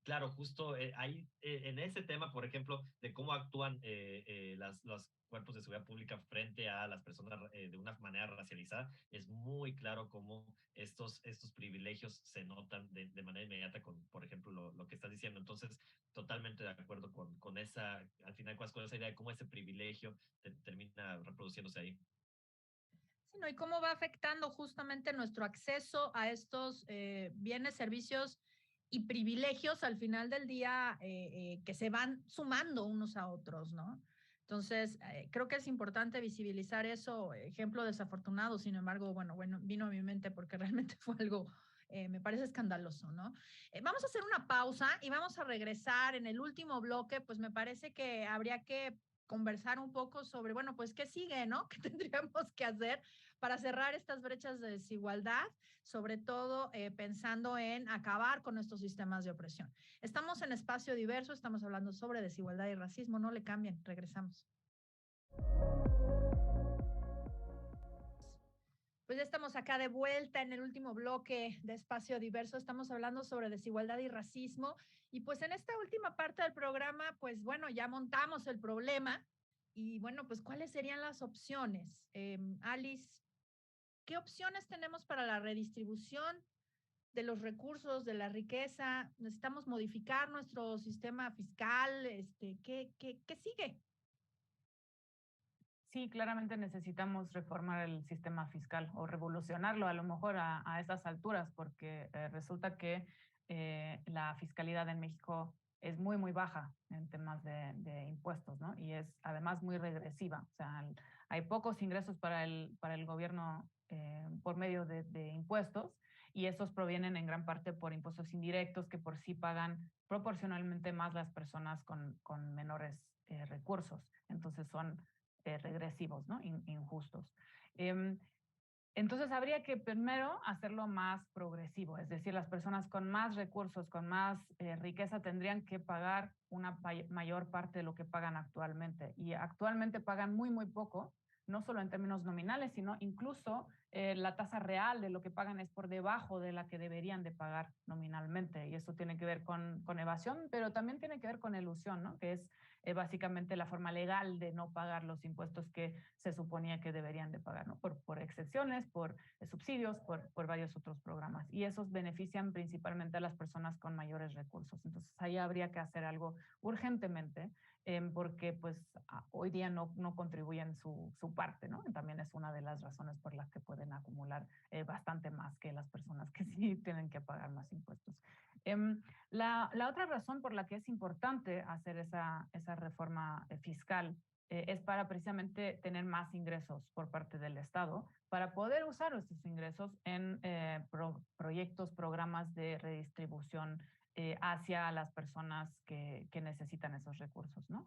claro, justo ahí, en ese tema, por ejemplo, de cómo actúan los cuerpos de seguridad pública frente a las personas de una manera racializada, es muy claro cómo estos privilegios se notan de manera inmediata con, por ejemplo, lo que estás diciendo. Entonces, totalmente de acuerdo con esa, al final, con esa idea de cómo ese privilegio termina reproduciéndose ahí. Sí, ¿no? Y cómo va afectando justamente nuestro acceso a estos bienes, servicios y privilegios al final del día que se van sumando unos a otros, ¿no? Entonces, creo que es importante visibilizar eso, ejemplo desafortunado, sin embargo, bueno, vino a mi mente porque realmente fue algo, me parece escandaloso, ¿no? Vamos a hacer una pausa y vamos a regresar en el último bloque, pues me parece que habría que conversar un poco sobre, bueno, pues qué sigue, ¿no? ¿Qué tendríamos que hacer para cerrar estas brechas de desigualdad, sobre todo pensando en acabar con estos sistemas de opresión? Estamos en Espacio Diverso, estamos hablando sobre desigualdad y racismo, no le cambien, regresamos. Pues Pues ya estamos acá de vuelta en el último bloque de Espacio Diverso. Estamos hablando sobre desigualdad y racismo. Y pues en esta última parte del programa, pues bueno, ya montamos el problema. Y bueno, pues ¿cuáles serían las opciones? Alice, ¿qué opciones tenemos para la redistribución de los recursos, de la riqueza? ¿Necesitamos modificar nuestro sistema fiscal? ¿Qué sigue? Sí, claramente necesitamos reformar el sistema fiscal o revolucionarlo a lo mejor a estas alturas, porque resulta que la fiscalidad en México es muy, muy baja en temas de impuestos, ¿no? Y es además muy regresiva. O sea, hay pocos ingresos para el gobierno por medio de impuestos, y esos provienen en gran parte por impuestos indirectos que por sí pagan proporcionalmente más las personas con menores recursos. Entonces son regresivos, ¿no? Injustos. Entonces habría que primero hacerlo más progresivo, es decir, las personas con más recursos, con más riqueza tendrían que pagar una mayor parte de lo que pagan actualmente, y actualmente pagan muy, muy poco, no solo en términos nominales, sino incluso la tasa real de lo que pagan es por debajo de la que deberían de pagar nominalmente, y eso tiene que ver con evasión, pero también tiene que ver con elusión, ¿no? Que es básicamente la forma legal de no pagar los impuestos que se suponía que deberían de pagar, ¿no? Por excepciones, por subsidios, por varios otros programas. Y esos benefician principalmente a las personas con mayores recursos. Entonces, ahí habría que hacer algo urgentemente, porque pues hoy día no contribuyen su parte, ¿no? Y también es una de las razones por las que pueden acumular bastante más que las personas que sí tienen que pagar más impuestos. La otra razón por la que es importante hacer esa reforma fiscal es para precisamente tener más ingresos por parte del Estado, para poder usar estos ingresos en proyectos, programas de redistribución hacia las personas que necesitan esos recursos, ¿no?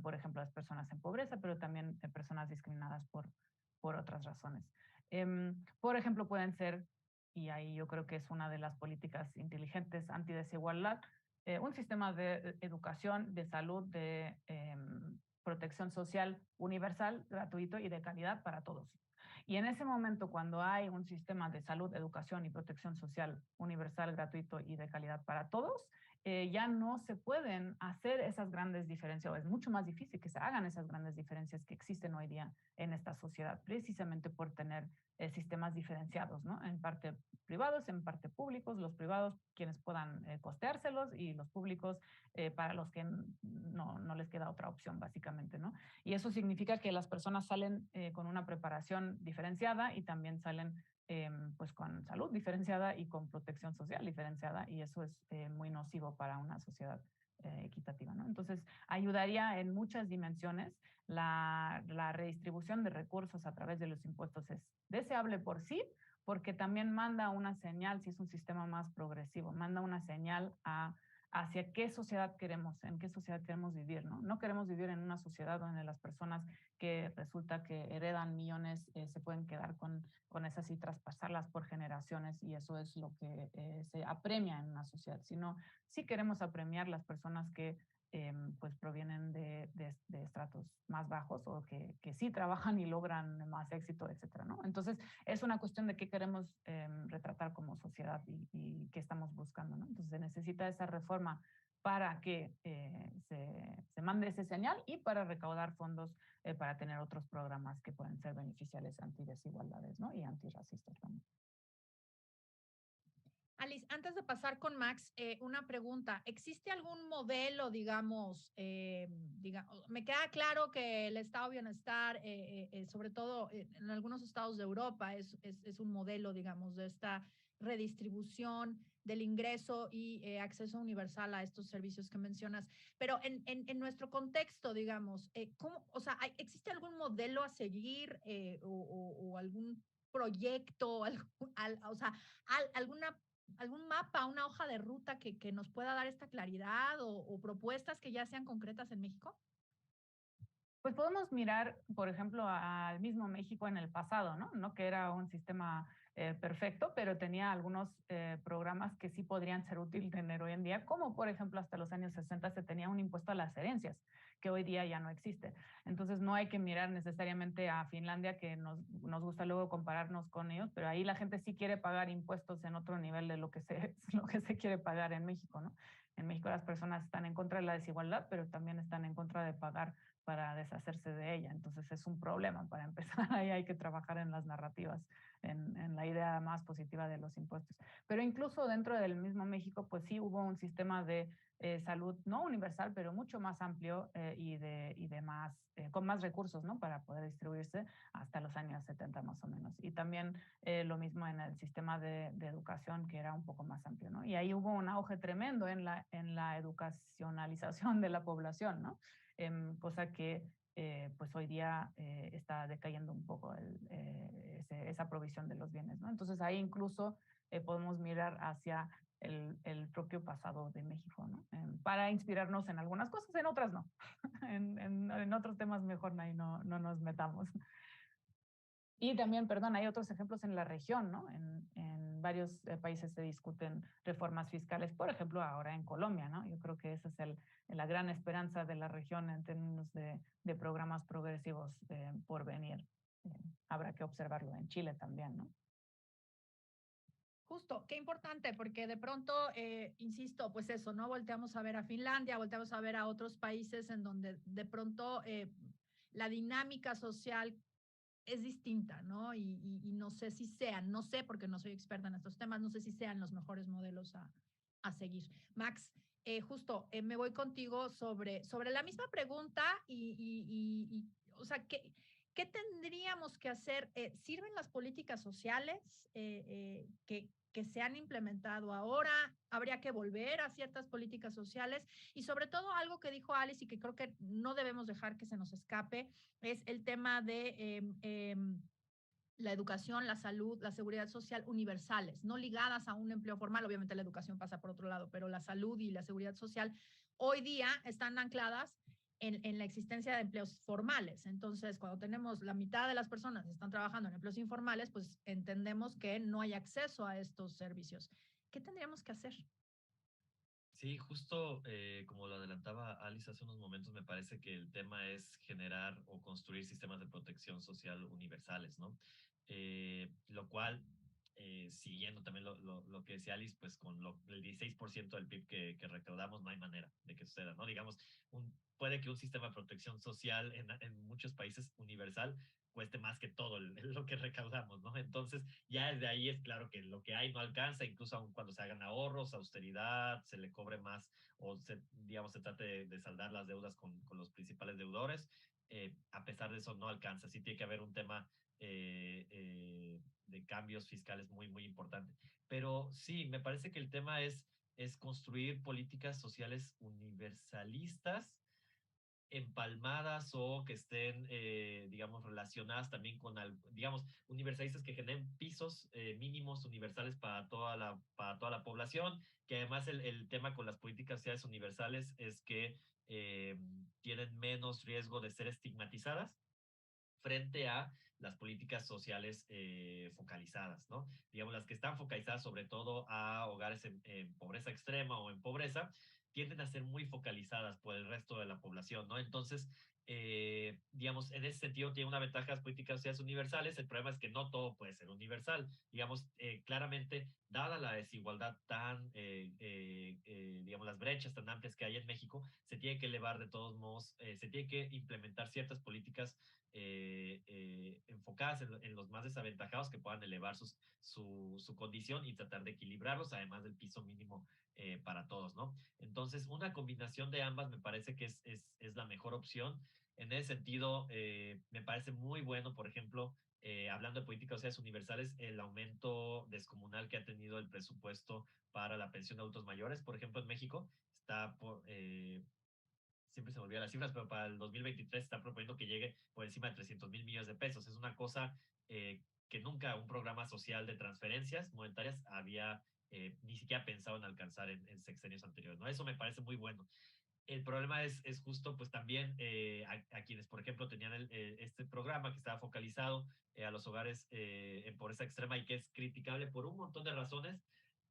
Por ejemplo, las personas en pobreza, pero también personas discriminadas por otras razones. Por ejemplo, pueden ser, y ahí yo creo que es una de las políticas inteligentes antidesigualdad, un sistema de educación, de salud, de protección social universal, gratuito y de calidad para todos. Y en ese momento, cuando hay un sistema de salud, educación y protección social universal, gratuito y de calidad para todos, ya no se pueden hacer esas grandes diferencias, o es mucho más difícil que se hagan esas grandes diferencias que existen hoy día en esta sociedad, precisamente por tener sistemas diferenciados, ¿no? En parte privados, en parte públicos, los privados quienes puedan costeárselos, y los públicos para los que no les queda otra opción, básicamente, ¿no? Y eso significa que las personas salen con una preparación diferenciada, y también salen pues con salud diferenciada y con protección social diferenciada, y eso es muy nocivo para una sociedad equitativa, ¿no? Entonces, ayudaría en muchas dimensiones. La redistribución de recursos a través de los impuestos es deseable por sí, porque también manda una señal, si es un sistema más progresivo, manda una señal hacia qué sociedad queremos, en qué sociedad queremos vivir, ¿no? No queremos vivir en una sociedad donde las personas que resulta que heredan millones se pueden quedar con esas y traspasarlas por generaciones, y eso es lo que se apremia en una sociedad, sino sí queremos apremiar las personas que pues provienen de estratos más bajos, o que sí trabajan y logran más éxito, etcétera, ¿no? Entonces, es una cuestión de qué queremos retratar como sociedad y qué estamos buscando, ¿no? Entonces, se necesita esa reforma para que se mande ese señal, y para recaudar fondos para tener otros programas que pueden ser beneficiales antidesigualdades, ¿no? Y antirracistas también. Alice, antes de pasar con Max, una pregunta. ¿Existe algún modelo, digamos, me queda claro que el estado de bienestar, sobre todo en algunos estados de Europa, es un modelo, digamos, de esta redistribución del ingreso y acceso universal a estos servicios que mencionas? Pero en nuestro contexto, digamos, o sea, ¿existe algún modelo a seguir o algún proyecto, o sea, algún mapa, una hoja de ruta que nos pueda dar esta claridad o propuestas que ya sean concretas en México? Pues podemos mirar, por ejemplo, al mismo México en el pasado, ¿no? No que era un sistema perfecto, pero tenía algunos programas que sí podrían ser útiles tener hoy en día, como por ejemplo hasta los años 60 se tenía un impuesto a las herencias, que hoy día ya no existe. Entonces no hay que mirar necesariamente a Finlandia, que nos gusta luego compararnos con ellos, pero ahí la gente sí quiere pagar impuestos en otro nivel de lo que se quiere pagar en México, ¿no? En México las personas están en contra de la desigualdad, pero también están en contra de pagar para deshacerse de ella. Entonces es un problema para empezar. Ahí hay que trabajar en las narrativas, en la idea más positiva de los impuestos. Pero incluso dentro del mismo México, pues sí hubo un sistema de salud no universal, pero mucho más amplio y de más, con más recursos, ¿no? Para poder distribuirse hasta los años 70 más o menos. Y también lo mismo en el sistema de educación, que era un poco más amplio, ¿no? Y ahí hubo un auge tremendo en la educacionalización de la población, ¿no? Cosa que pues hoy día está decayendo un poco esa provisión de los bienes, ¿no? Entonces ahí incluso podemos mirar hacia el propio pasado de México, ¿no? Para inspirarnos en algunas cosas, en otras no. en otros temas mejor ahí no nos metamos. Y también, perdón, hay otros ejemplos en la región, ¿no? En varios países se discuten reformas fiscales, por ejemplo, ahora en Colombia, ¿no? Yo creo que esa es la gran esperanza de la región en términos de programas progresivos por venir. Habrá que observarlo en Chile también, ¿no? Justo, qué importante, porque de pronto, insisto, pues eso, ¿no? Volteamos a ver a Finlandia, volteamos a ver a otros países en donde de pronto la dinámica social es distinta, ¿no? Y no sé si sean, no sé porque no soy experta en estos temas, no sé si sean los mejores modelos a seguir. Max, justo me voy contigo sobre la misma pregunta o sea, ¿qué tendríamos que hacer? ¿Sirven las políticas sociales que se han implementado ahora? ¿Habría que volver a ciertas políticas sociales? Y sobre todo algo que dijo Alice y que creo que no debemos dejar que se nos escape, es el tema de la educación, la salud, la seguridad social universales, no ligadas a un empleo formal. Obviamente la educación pasa por otro lado, pero la salud y la seguridad social hoy día están ancladas en la existencia de empleos formales. Entonces, cuando tenemos la mitad de las personas que están trabajando en empleos informales, pues entendemos que no hay acceso a estos servicios. ¿Qué tendríamos que hacer? Sí, justo como lo adelantaba Alice hace unos momentos, me parece que el tema es generar o construir sistemas de protección social universales, ¿no? Lo cual, siguiendo también lo que decía Alice, pues con el 16% del PIB que recaudamos, no hay manera de que suceda, ¿no? Digamos, puede que un sistema de protección social en muchos países universal cueste más que todo lo que recaudamos, ¿no? Entonces, ya desde ahí es claro que lo que hay no alcanza, incluso aun cuando se hagan ahorros, austeridad, se le cobre más o digamos, se trate de saldar las deudas con los principales deudores, a pesar de eso no alcanza. Sí tiene que haber un tema de cambios fiscales muy, muy importante. Pero sí, me parece que el tema es construir políticas sociales universalistas empalmadas o que estén, digamos, relacionadas también con, digamos, universalistas que generen pisos mínimos universales para toda la población, que además el tema con las políticas sociales universales es que tienen menos riesgo de ser estigmatizadas frente a las políticas sociales focalizadas, ¿no? Digamos, las que están focalizadas sobre todo a hogares en pobreza extrema o en pobreza, tienden a ser muy focalizadas por el resto de la población, ¿no? Entonces, digamos, en ese sentido tiene una ventaja las políticas sociales universales. El problema es que no todo puede ser universal. Digamos, claramente, dada la desigualdad tan, digamos, las brechas tan amplias que hay en México, se tiene que elevar de todos modos, se tiene que implementar ciertas políticas enfocadas en los más desaventajados que puedan elevar su condición y tratar de equilibrarlos, además del piso mínimo para todos, ¿no? Entonces, una combinación de ambas me parece que es la mejor opción. En ese sentido, me parece muy bueno, por ejemplo, hablando de políticas sociales universales, el aumento descomunal que ha tenido el presupuesto para la pensión de adultos mayores. Por ejemplo, en México está siempre se me olvidan las cifras, pero para el 2023 está proponiendo que llegue por encima de 300,000 millones de pesos. Es una cosa que nunca un programa social de transferencias monetarias había ni siquiera pensado en alcanzar en sexenios anteriores, ¿no? Eso me parece muy bueno. El problema es justo, pues también a quienes, por ejemplo, tenían este programa que estaba focalizado a los hogares en pobreza extrema y que es criticable por un montón de razones,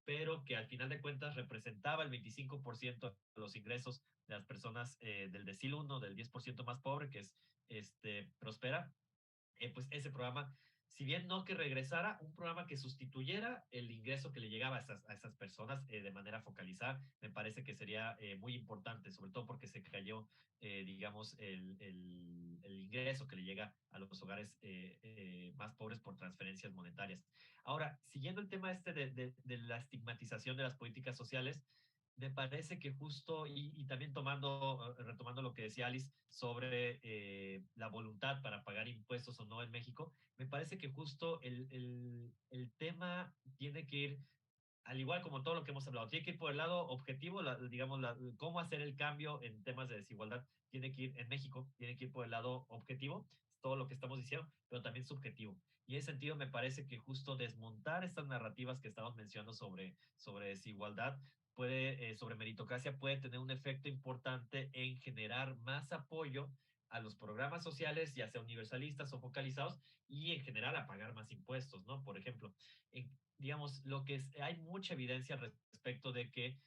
pero que al final de cuentas representaba el 25% de los ingresos de las personas del decil 1, del 10% más pobre, que es Prospera. Pues ese programa, si bien no que regresara, un programa que sustituyera el ingreso que le llegaba a esas personas de manera focalizada, me parece que sería muy importante, sobre todo porque se cayó, digamos, el ingreso que le llega a los hogares más pobres por transferencias monetarias. Ahora, siguiendo el tema de la estigmatización de las políticas sociales, me parece que justo, y también retomando lo que decía Alice sobre la voluntad para pagar impuestos o no en México, me parece que justo el tema tiene que ir, al igual como todo lo que hemos hablado, tiene que ir por el lado objetivo, digamos, cómo hacer el cambio en temas de desigualdad, tiene que ir en México, tiene que ir por el lado objetivo, todo lo que estamos diciendo, pero también subjetivo. Y en ese sentido me parece que justo desmontar estas narrativas que estamos mencionando sobre desigualdad sobre meritocracia puede tener un efecto importante en generar más apoyo a los programas sociales, ya sea universalistas o focalizados, y en general a pagar más impuestos, ¿no? Por ejemplo, digamos, hay mucha evidencia respecto de que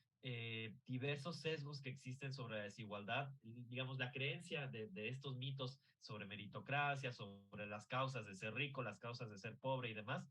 diversos sesgos que existen sobre la desigualdad, digamos, la creencia de estos mitos sobre meritocracia, sobre las causas de ser rico, las causas de ser pobre y demás,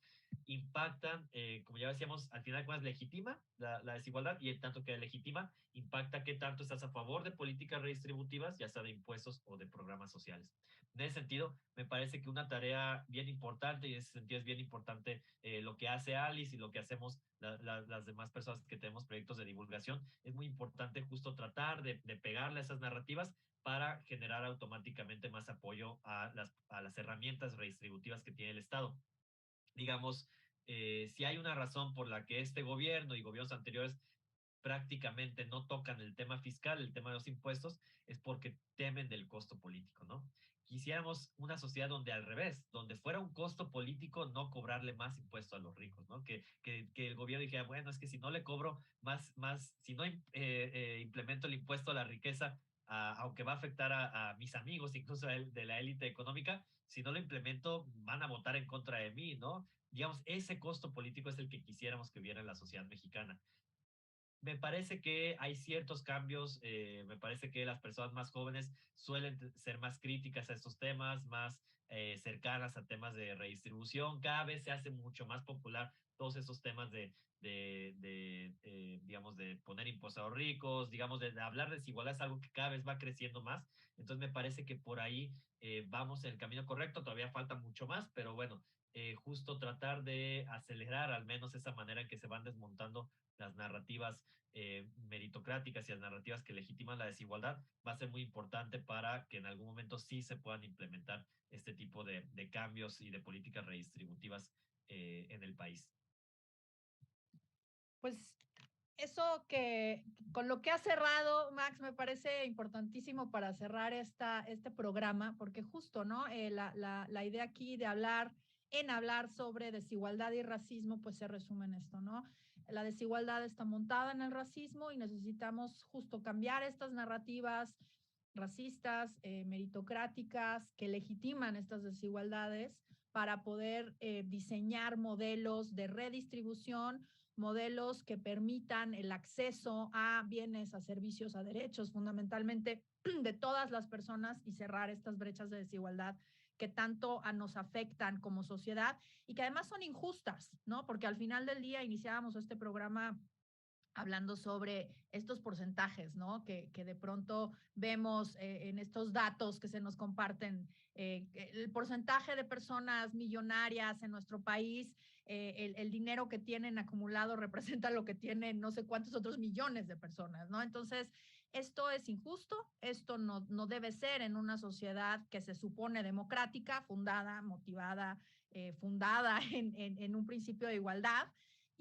impactan, como ya decíamos, al final cuando legitima la desigualdad y en tanto que legitima, impacta qué tanto estás a favor de políticas redistributivas, ya sea de impuestos o de programas sociales. En ese sentido, me parece que una tarea bien importante, y en ese sentido es bien importante lo que hace Alice y lo que hacemos las demás personas que tenemos proyectos de divulgación, es muy importante justo tratar de pegarle a esas narrativas para generar automáticamente más apoyo a las herramientas redistributivas que tiene el Estado. Digamos, si hay una razón por la que este gobierno y gobiernos anteriores prácticamente no tocan el tema fiscal, el tema de los impuestos, es porque temen del costo político, ¿no? Quisiéramos una sociedad donde al revés, donde fuera un costo político no cobrarle más impuestos a los ricos, ¿no? Que el gobierno dijera, bueno, es que si no le cobro si no implemento el impuesto a la riqueza, aunque va a afectar a mis amigos, incluso de la élite económica, si no lo implemento, van a votar en contra de mí, ¿no? Digamos, ese costo político es el que quisiéramos que hubiera en la sociedad mexicana. Me parece que hay ciertos cambios, me parece que las personas más jóvenes suelen ser más críticas a estos temas, más cercanas a temas de redistribución, cada vez se hace mucho más popular todos esos temas digamos, de poner impuestos a los ricos, digamos, de hablar de desigualdad es algo que cada vez va creciendo más, entonces me parece que por ahí vamos en el camino correcto, todavía falta mucho más, pero bueno, justo tratar de acelerar al menos esa manera en que se van desmontando las narrativas meritocráticas y las narrativas que legitiman la desigualdad, va a ser muy importante para que en algún momento sí se puedan implementar este tipo de cambios y de políticas redistributivas en el país. Pues eso que con lo que ha cerrado, Max, me parece importantísimo para cerrar este programa, porque justo, ¿no? La idea aquí de hablar sobre desigualdad y racismo, pues se resume en esto, ¿no? La desigualdad está montada en el racismo y necesitamos justo cambiar estas narrativas racistas, meritocráticas, que legitiman estas desigualdades para poder diseñar modelos de redistribución, modelos que permitan el acceso a bienes, a servicios, a derechos, fundamentalmente de todas las personas y cerrar estas brechas de desigualdad que tanto nos afectan como sociedad y que además son injustas, ¿no? Porque al final del día iniciábamos este programa hablando sobre estos porcentajes, ¿no? Que de pronto vemos en estos datos que se nos comparten, el porcentaje de personas millonarias en nuestro país, el dinero que tienen acumulado representa lo que tienen no sé cuántos otros millones de personas, ¿no? Entonces, esto es injusto, esto no debe ser en una sociedad que se supone democrática, fundada, motivada, fundada en un principio de igualdad.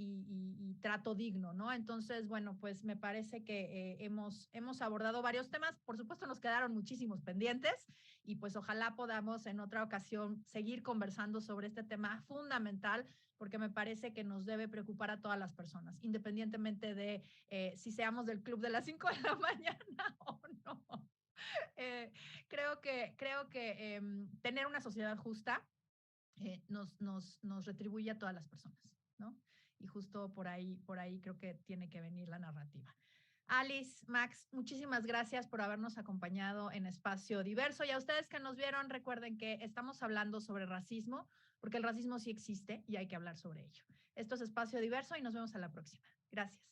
Y trato digno, ¿no? Entonces, bueno, pues me parece que hemos abordado varios temas. Por supuesto, nos quedaron muchísimos pendientes y pues ojalá podamos en otra ocasión seguir conversando sobre este tema fundamental, porque me parece que nos debe preocupar a todas las personas, independientemente de si seamos del club de las 5 de la mañana o no. Creo que tener una sociedad justa nos retribuye a todas las personas, ¿no? y justo por ahí creo que tiene que venir la narrativa. Alice, Max, muchísimas gracias por habernos acompañado en Espacio Diverso. Y a ustedes que nos vieron, recuerden que estamos hablando sobre racismo, porque el racismo sí existe y hay que hablar sobre ello. Esto es Espacio Diverso y nos vemos a la próxima. Gracias.